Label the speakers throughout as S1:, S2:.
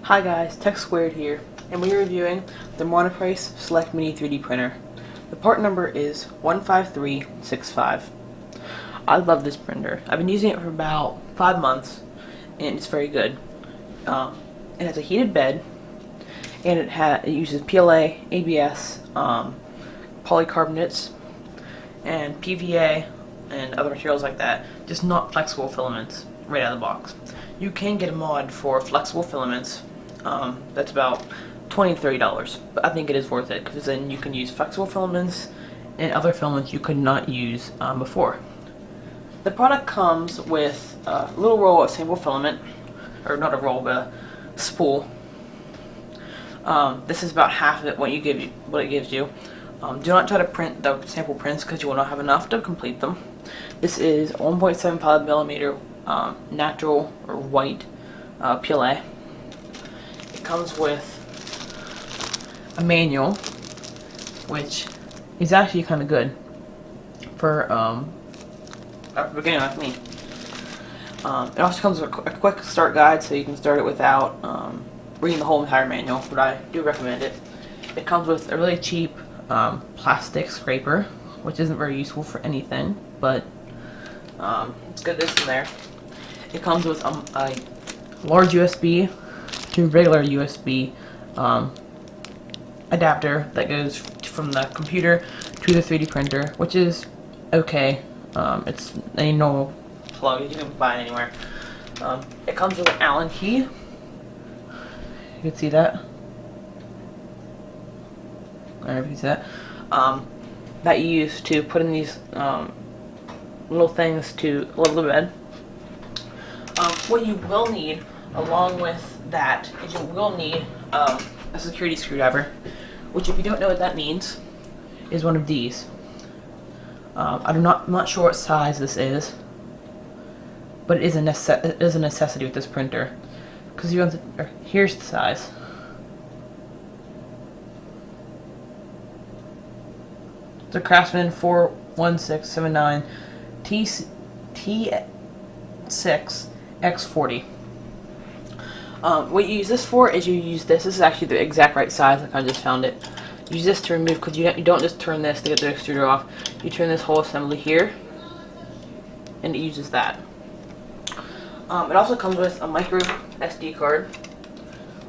S1: Hi guys, Tech Squared here, and we're reviewing the Monoprice Select Mini 3D printer. The part number is 15365. I love this printer. I've been using it for about 5 months, and it's very good. It has a heated bed, and it uses PLA, ABS, polycarbonates, and PVA, and other materials like that, just not flexible filaments right out of the box. You can get a mod for flexible filaments. That's about $20 to $30, but I think it is worth it because then you can use flexible filaments and other filaments you could not use before. The product comes with a little roll of sample filament, or not a roll, but a spool. This is about half of it what it gives you. Do not try to print the sample prints because you will not have enough to complete them. This is 1.75 millimeter natural or white PLA. It comes with a manual, which is actually kind of good for a beginner like me. It also comes with a quick start guide, so you can start it without reading the whole entire manual, but I do recommend it. It comes with a really cheap plastic scraper, which isn't very useful for anything, but it's good this in there. It comes with a large USB to regular USB adapter that goes from the computer to the 3D printer, which is okay. It's a normal plug, you can buy it anywhere. It comes with an Allen key. You can see that. I don't know if you can see that. That you use to put in these little things to level the bed. What you will need along with that is you will need a security screwdriver, which, if you don't know what that means, is one of these. I'm not sure what size this is, but it is a necessity with this printer, because here's the size. It's a Craftsman 41679 T6X40. What you use this for is you use this. This is actually the exact right size. Like I just found it. Use this to remove, because you don't just turn this to get the extruder off. You turn this whole assembly here, and it uses that. It also comes with a micro SD card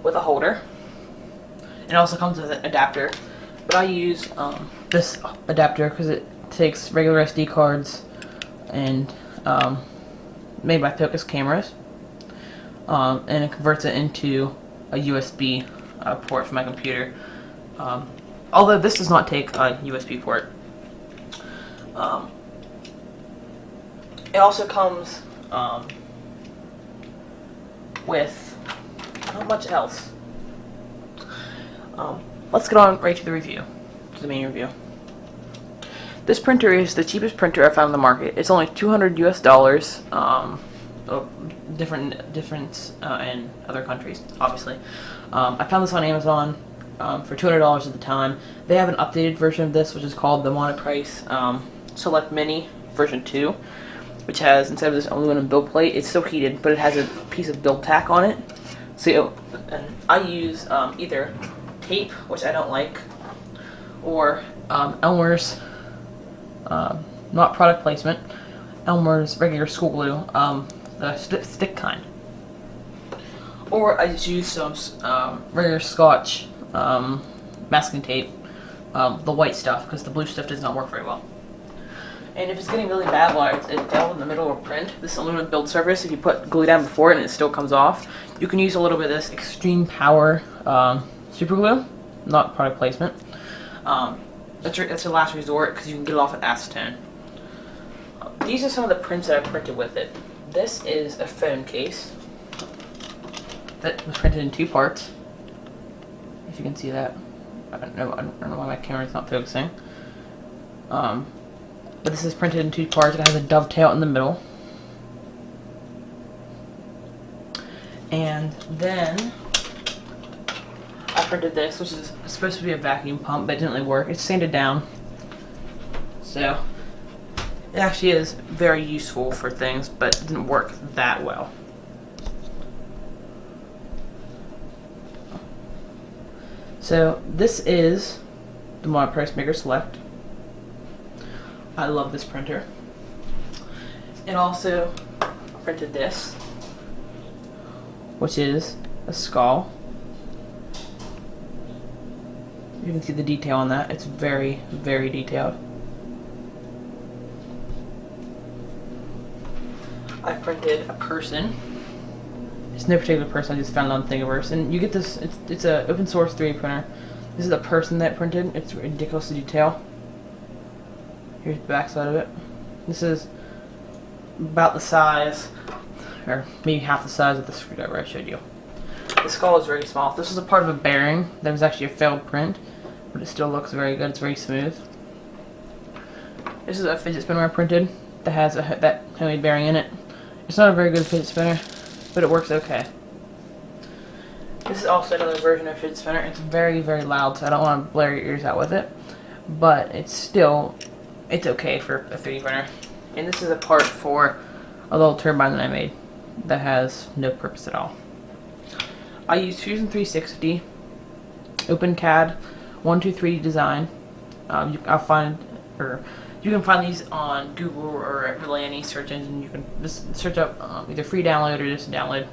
S1: with a holder. It also comes with an adapter, but I use this adapter because it takes regular SD cards and made by Focus cameras, and it converts it into a USB port for my computer. Although this does not take a USB port. It also comes with not much else. Let's get on right to the review, to the main review. This printer is the cheapest printer I found on the market. It's only $200 US. Difference in other countries, obviously. I found this on Amazon for $200 at the time. They have an updated version of this, which is called the Monoprice Select Mini version 2, which has, instead of this aluminum build plate, it's still heated, but it has a piece of build tack on it. So, and I use either tape, which I don't like, or Elmer's, not product placement, Elmer's regular school glue, the stick kind. Or I just use some regular Scotch masking tape, the white stuff, because the blue stuff does not work very well. And if it's getting really bad while it fell in the middle of a print, this aluminum build surface, if you put glue down before it and it still comes off, you can use a little bit of this extreme power super glue, not product placement. That's your last resort, because you can get it off at acetone. These are some of the prints that I printed with it. This is a phone case that was printed in 2 parts. If you can see that, I don't know why my camera's not focusing. But this is printed in 2 parts. It has a dovetail in the middle, and then I printed this, which is supposed to be a vacuum pump, but it didn't really work. It's sanded down, so it actually is very useful for things, but it didn't work that well. So this is the Monoprice Maker Select. I love this printer. It also printed this, which is a skull. You can see the detail on that. It's very, very detailed. I printed a person. It's no particular person, I just found it on Thingiverse. And you get this, it's an open source 3D printer. This is a person that printed. It's ridiculous detail. Here's the back side of it. This is about the size, or maybe half the size of the screwdriver I showed you. The skull is very small. This is a part of a bearing that was actually a failed print, but it still looks very good. It's very smooth. This is a fidget spinner I printed that has that homemade bearing in it. It's not a very good fidget spinner, but it works okay. This is also another version of fidget spinner. It's very, very loud, so I don't want to blare your ears out with it, but it's okay for a 3D printer. And this is a part for a little turbine that I made that has no purpose at all. I use Fusion 360, OpenCAD, 123 Design. You can find these on Google or really any search engine. You can just search up either free download or just download.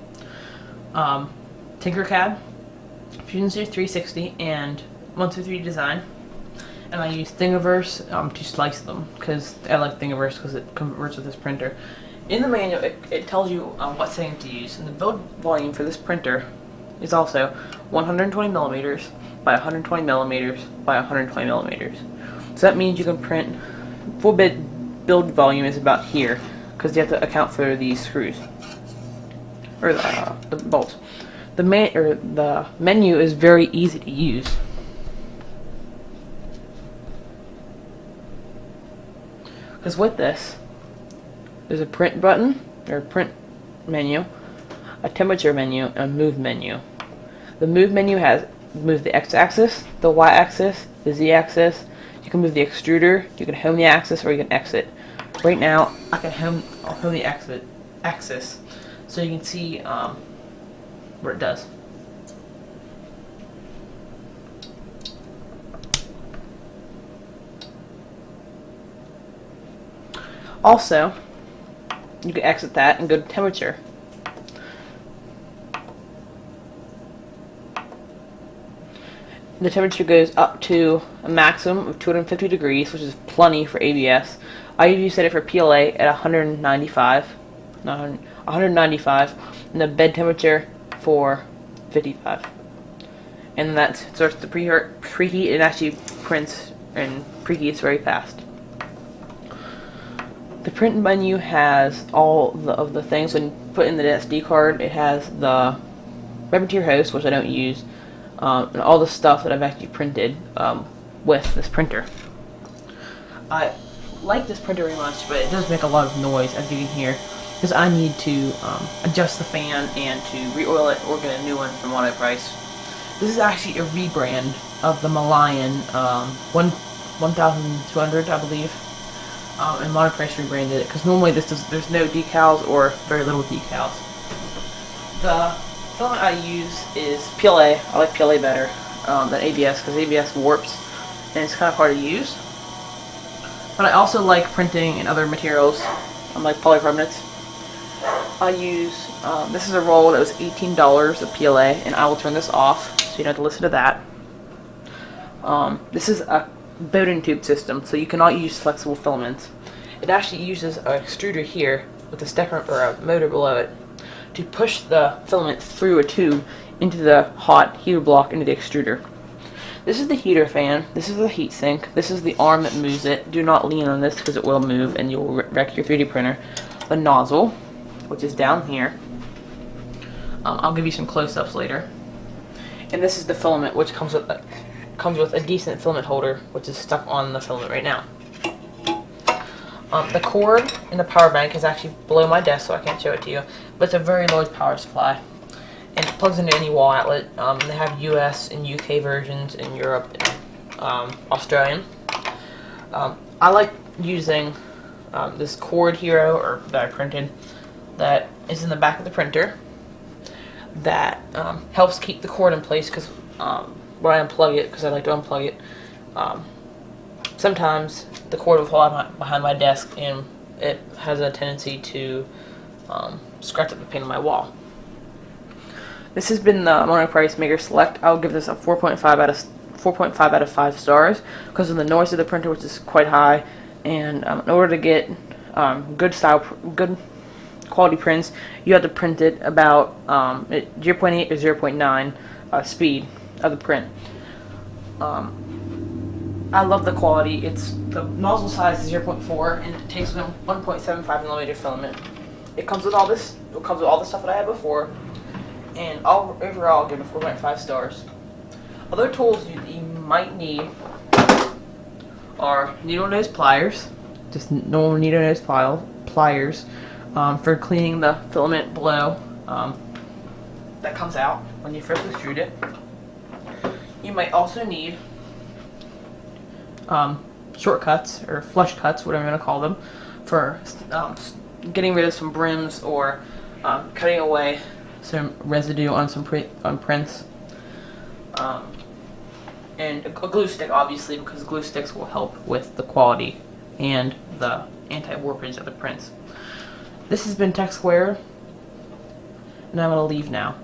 S1: Tinkercad, Fusion 360, and 123 Design. And I use Thingiverse to slice them because I like Thingiverse because it converts with this printer. In the manual, it tells you what setting to use, and the build volume for this printer is also 120 millimeters by 120 millimeters by 120 millimeters. So that means you can print full build volume is about here because you have to account for these screws or the bolts. The menu is very easy to use. Because with this, there's a print button, or print menu, a temperature menu, and a move menu. The move menu has move the x-axis, the y-axis, the z-axis. You can move the extruder, you can home the axis, or you can exit. Right now, I can home the axis, so you can see what it does. Also, you can exit that and go to temperature. The temperature goes up to a maximum of 250 degrees, which is plenty for ABS. I usually set it for PLA at 195, and the bed temperature for 55. And that starts to preheat. It actually prints and preheats very fast. The print menu has all of the things. When you put in the SD card, it has the Repetier host, which I don't use, and all the stuff that I've actually printed with this printer. I like this printer very much, but it does make a lot of noise, as you can hear, because I need to adjust the fan and to re-oil it or get a new one from Monoprice. This is actually a rebrand of the Malayan 1200, I believe. And Monoprice rebranded it because normally there's no decals or very little decals. The filament I use is PLA. I like PLA better than ABS because ABS warps and it's kind of hard to use. But I also like printing in other materials, like polycarbonates. I use this is a roll that was $18 of PLA, and I will turn this off so you don't have to listen to that. This is a Bowden tube system, so you cannot use flexible filaments. It actually uses an extruder here with a stepper or a motor below it to push the filament through a tube into the hot heater block into the extruder. This is the heater fan. This is the heat sink. This is the arm that moves it. Do not lean on this because it will move and you'll wreck your 3D printer. The nozzle, which is down here. I'll give you some close-ups later. And this is the filament, which comes with a decent filament holder, which is stuck on the filament right now. The cord in the power bank is actually below my desk, so I can't show it to you, but it's a very large power supply. And it plugs into any wall outlet. They have US and UK versions in Europe and Australian. I like using this cord hero that I printed that is in the back of the printer that helps keep the cord in place because where I unplug it, because I like to unplug it, sometimes the cord will fall out behind my desk and it has a tendency to scratch up the paint on my wall. This has been the Monoprice Maker Select. I'll give this a 4.5 out of 5 stars because of the noise of the printer, which is quite high, and in order to get good quality prints, you have to print it about 0.8 or 0.9 speed of the print. I love the quality. The nozzle size is 0.4 and it takes 1.75 millimeter filament. It comes with all this. It comes with all the stuff that I had before, and overall I'll give it 4.5 stars. Other tools you might need are needle nose pliers, just normal needle nose pliers for cleaning the filament below that comes out when you first extrude it. You might also need shortcuts or flush cuts, whatever you want to call them, for getting rid of some brims or cutting away some residue on some prints. And a glue stick, obviously, because glue sticks will help with the quality and the anti-warpage of the prints. This has been Tech Square, and I'm going to leave now.